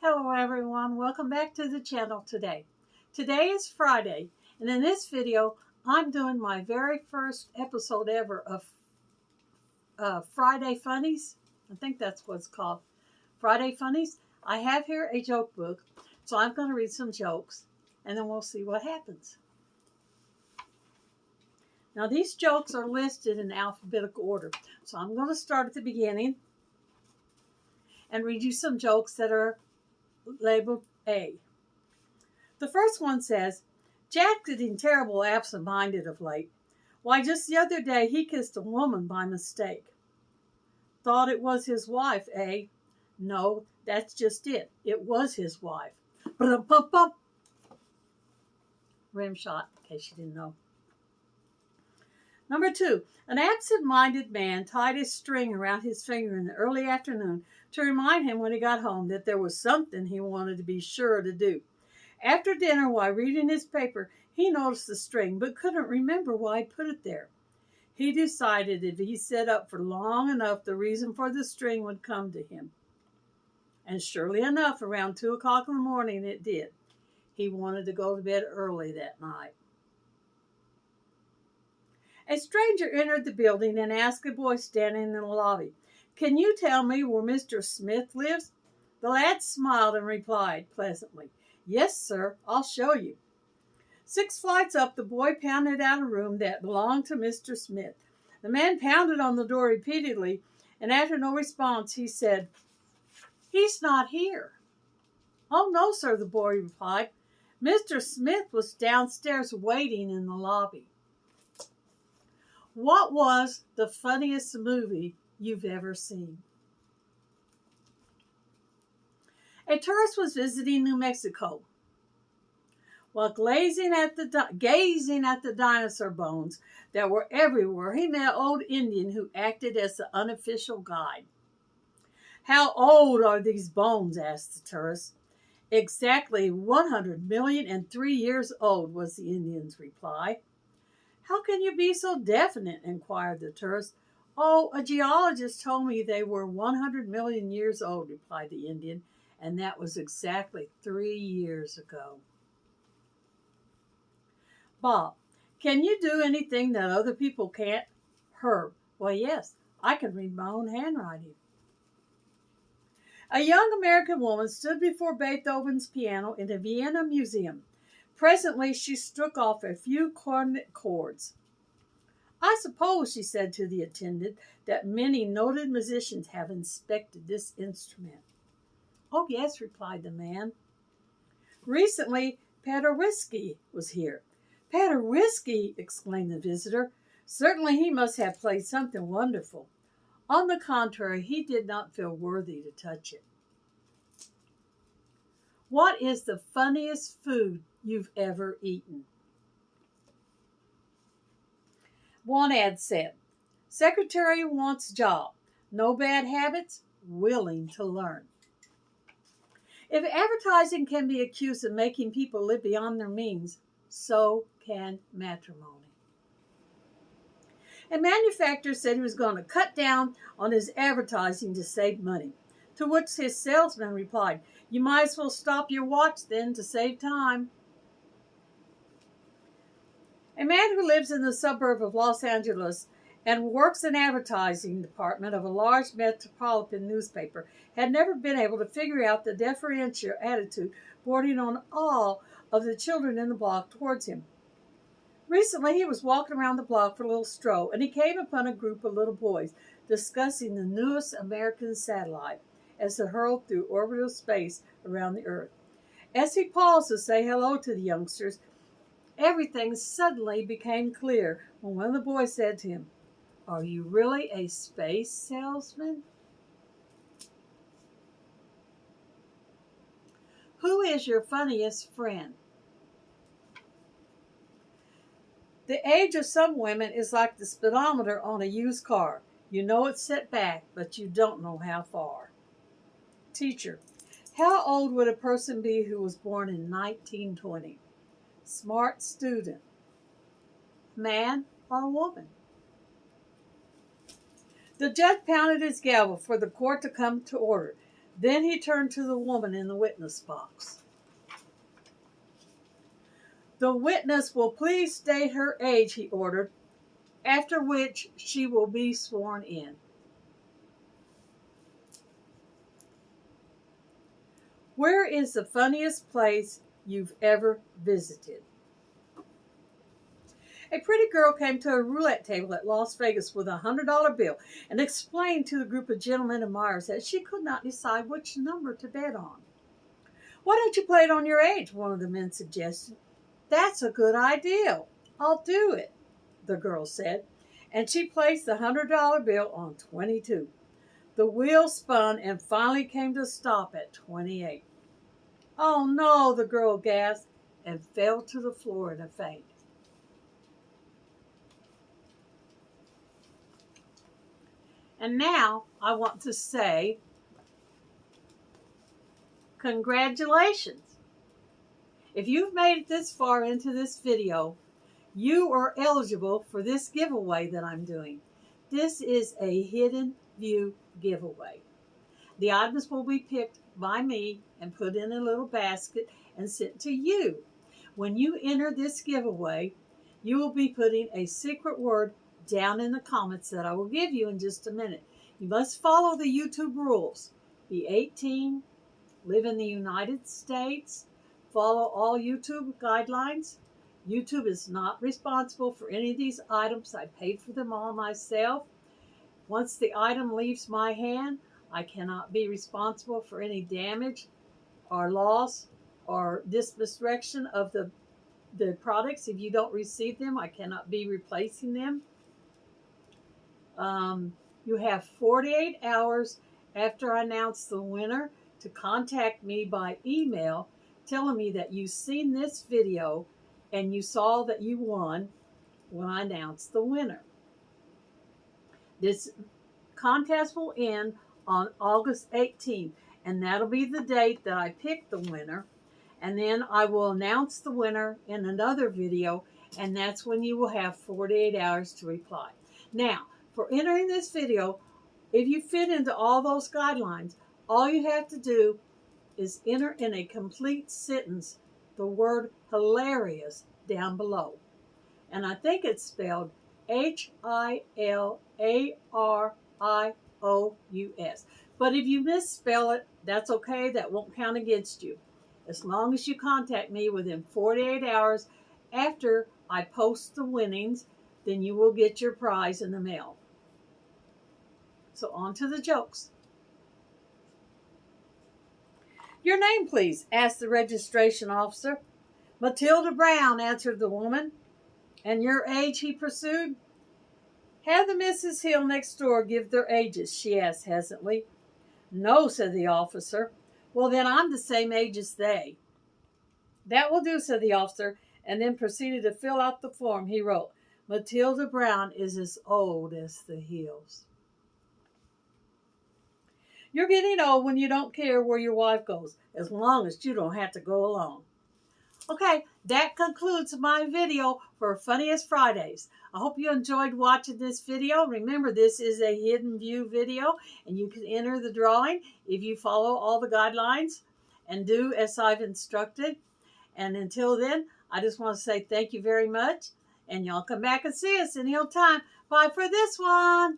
Hello everyone, welcome back to the channel today. Today is Friday, and in this video I'm doing my very first episode ever of Friday Funnies. I think that's what it's called, Friday Funnies. I have here a joke book, so I'm going to read some jokes and then we'll see what happens. Now these jokes are listed in alphabetical order, so I'm going to start at the beginning and read you some jokes that are labeled A. The first one says, Jack's getting terrible absent-minded of late. Why, just the other day he kissed a woman by mistake. Thought it was his wife, eh? No, that's just it. It was his wife. Bum. Rim shot, in case you didn't know. Number 2, an absent-minded man tied a string around his finger in the early afternoon to remind him when he got home that there was something he wanted to be sure to do. After dinner, while reading his paper, he noticed the string, but couldn't remember why he put it there. He decided if he sat up for long enough, the reason for the string would come to him. And surely enough, around 2 o'clock in the morning, it did. He wanted to go to bed early that night. A stranger entered the building and asked a boy standing in the lobby, "Can you tell me where Mr. Smith lives?" The lad smiled and replied pleasantly, "Yes, sir, I'll show you." 6 flights up, the boy pounded out a room that belonged to Mr. Smith. The man pounded on the door repeatedly, and after no response, he said, "He's not here." "Oh, no, sir," the boy replied. "Mr. Smith was downstairs waiting in the lobby." What was the funniest movie you've ever seen? A tourist was visiting New Mexico. While gazing at the dinosaur bones that were everywhere, he met an old Indian who acted as the unofficial guide. "How old are these bones?" asked the tourist. "Exactly 100,000,003 years old," was the Indian's reply. "How can you be so definite?" inquired the tourist. "Oh, a geologist told me they were 100 million years old," replied the Indian, "and that was exactly 3 years ago." Bob, can you do anything that other people can't? Herb, well, yes, I can read my own handwriting. A young American woman stood before Beethoven's piano in a Vienna museum. Presently, she struck off a few cornet chords. "I suppose," she said to the attendant, "that many noted musicians have inspected this instrument." "Oh, yes," replied the man. "Recently, Paderewski was here." "Paderewski!" exclaimed the visitor. "Certainly he must have played something wonderful." On the contrary, he did not feel worthy to touch it. What is the funniest food you've ever eaten? One ad said, "Secretary wants job. No bad habits, willing to learn." If advertising can be accused of making people live beyond their means, so can matrimony. A manufacturer said he was going to cut down on his advertising to save money, to which his salesman replied, "You might as well stop your watch then to save time." A man who lives in the suburb of Los Angeles and works in advertising department of a large metropolitan newspaper had never been able to figure out the deferential attitude bordering on all of the children in the block towards him. Recently, he was walking around the block for a little stroll, and he came upon a group of little boys discussing the newest American satellite as it hurled through orbital space around the Earth. As he paused to say hello to the youngsters, everything suddenly became clear when one of the boys said to him, "Are you really a space salesman?" Who is your funniest friend? The age of some women is like the speedometer on a used car. You know it's set back, but you don't know how far. Teacher, how old would a person be who was born in 1920? Smart student. Man or woman? The judge pounded his gavel for the court to come to order. Then he turned to the woman in the witness box. The witness will please state her age, he ordered, after which she will be sworn in. Where is the funniest place you've ever visited? A pretty girl came to a roulette table at Las Vegas with $100 bill and explained to the group of gentlemen admirers that she could not decide which number to bet on. Why don't you play it on your age? One of the men suggested. That's a good idea. I'll do it, the girl said, and she placed the $100 bill on 22. The wheel spun and finally came to a stop at 28. Oh no, the girl gasped and fell to the floor in a faint. And now I want to say congratulations. If you've made it this far into this video, you are eligible for this giveaway that I'm doing. This is a hidden view giveaway. The items will be picked by me and put in a little basket and sent to you. When you enter this giveaway, you will be putting a secret word down in the comments that I will give you in just a minute. You must follow the YouTube rules. Be 18, live in the United States, follow all YouTube guidelines. YouTube is not responsible for any of these items. I paid for them all myself. Once the item leaves my hand, I cannot be responsible for any damage or loss or disdestruction of the products. If you don't receive them, I cannot be replacing them. You have 48 hours after I announce the winner to contact me by email telling me that you've seen this video and you saw that you won when I announce the winner. This contest will end on August 18th, and that'll be the date that I pick the winner. And then I will announce the winner in another video, and that's when you will have 48 hours to reply. Now, for entering this video, if you fit into all those guidelines, all you have to do is enter in a complete sentence the word hilarious down below. And I think it's spelled HILARIOUS. But if you misspell it, that's okay. That won't count against you. As long as you contact me within 48 hours after I post the winnings, then you will get your prize in the mail. So on to the jokes. Your name, please, asked the registration officer. Matilda Brown, answered the woman. And your age, he pursued. Have the Mrs. Hill next door give their ages, she asked hesitantly. No, said the officer. Well, then I'm the same age as they. That will do, said the officer, and then proceeded to fill out the form. He wrote, Matilda Brown is as old as the hills. You're getting old when you don't care where your wife goes, as long as you don't have to go alone. Okay, that concludes my video for Funniest Fridays. I hope you enjoyed watching this video. Remember, this is a hidden view video, and you can enter the drawing if you follow all the guidelines and do as I've instructed. And until then, I just want to say thank you very much, and y'all come back and see us any old time. Bye for this one.